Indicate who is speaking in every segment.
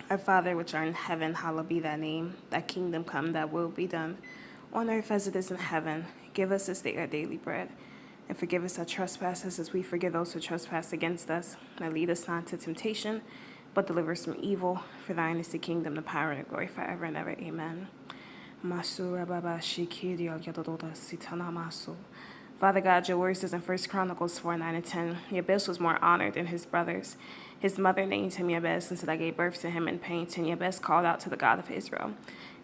Speaker 1: Our Father, which art in heaven, hallowed be thy name. Thy kingdom come, thy will be done, on earth as it is in heaven. Give us this day our daily bread, and forgive us our trespasses as we forgive those who trespass against us. And lead us not into temptation, but deliver us from evil. For thine is the kingdom, the power, and the glory forever and ever. Amen. Father God, your word says in 1 Chronicles 4:9-10, Jabez was more honored than his brothers. His mother named him Jabez, and said, I gave birth to him in pain. And Jabez called out to the God of Israel,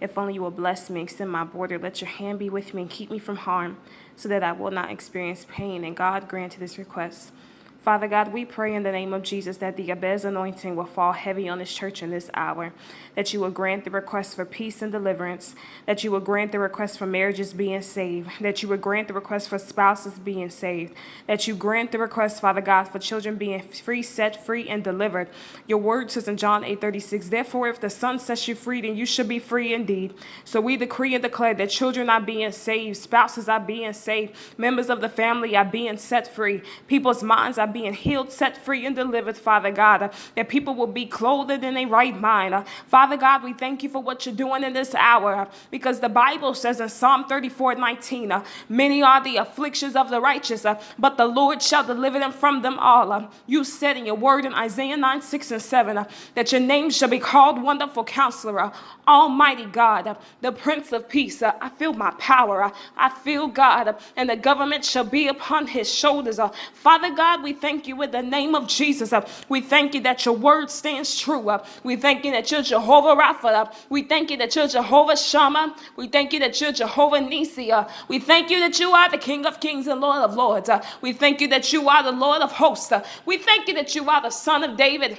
Speaker 1: if only you will bless me, extend my border, let your hand be with me, and keep me from harm, so that I will not experience pain. And God granted his request. Father God, we pray in the name of Jesus that the Jabez anointing will fall heavy on this church in this hour, that you will grant the request for peace and deliverance, that you will grant the request for marriages being saved, that you will grant the request for spouses being saved, that you grant the request, Father God, for children being free, set free, and delivered. Your word says in John 8:36, therefore, if the Son sets you free, then you should be free indeed. So we decree and declare that children are being saved, spouses are being saved, members of the family are being set free, people's minds are being healed, set free, and delivered, Father God, that people will be clothed in a right mind. Father God, we thank you for what you're doing in this hour, because the Bible says in Psalm 34:19, many are the afflictions of the righteous, but the Lord shall deliver them from them all. You said in your word in Isaiah 9:6-7, that your name shall be called Wonderful Counselor, Almighty God, the Prince of Peace. I feel my power. I feel God, and the government shall be upon his shoulders. Father God, we thank you in the name of Jesus. We thank you that your word stands true. We thank you that you're Jehovah Rapha. We thank you that you're Jehovah Shammah. We thank you that you're Jehovah Nisi. We thank you that you are the King of Kings and Lord of Lords. We thank you that you are the Lord of Hosts. We thank you that you are the Son of David.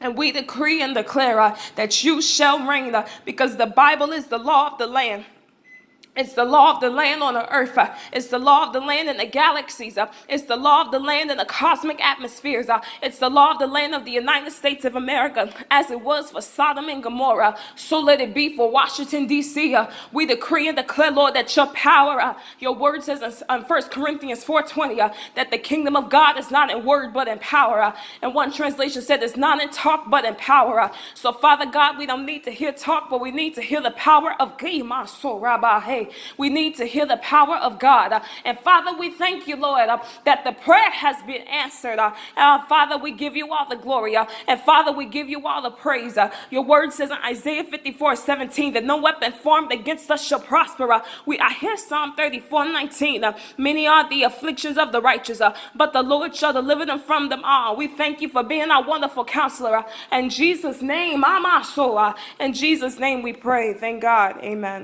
Speaker 1: And we decree and declare that you shall reign, because the Bible is the law of the land. It's the law of the land on the earth. It's the law of the land in the galaxies. It's the law of the land in the cosmic atmospheres. It's the law of the land of the United States of America, as it was for Sodom and Gomorrah. So let it be for Washington, D.C. We decree and declare, Lord, that your power, your word says in 1 Corinthians 4:20, that the kingdom of God is not in word but in power. And one translation said it's not in talk but in power. So, Father God, we don't need to hear talk, but we need to hear the power of God. We need to hear the power of God. And Father, we thank you, Lord, that the prayer has been answered. Father, we give you all the glory. And Father, we give you all the praise. Your word says in Isaiah 54:17 that no weapon formed against us shall prosper. I hear Psalm 34:19. Many are the afflictions of the righteous, but the Lord shall deliver them from them all. We thank you for being our wonderful counselor. In Jesus' name, in Jesus' name we pray. Thank God. Amen.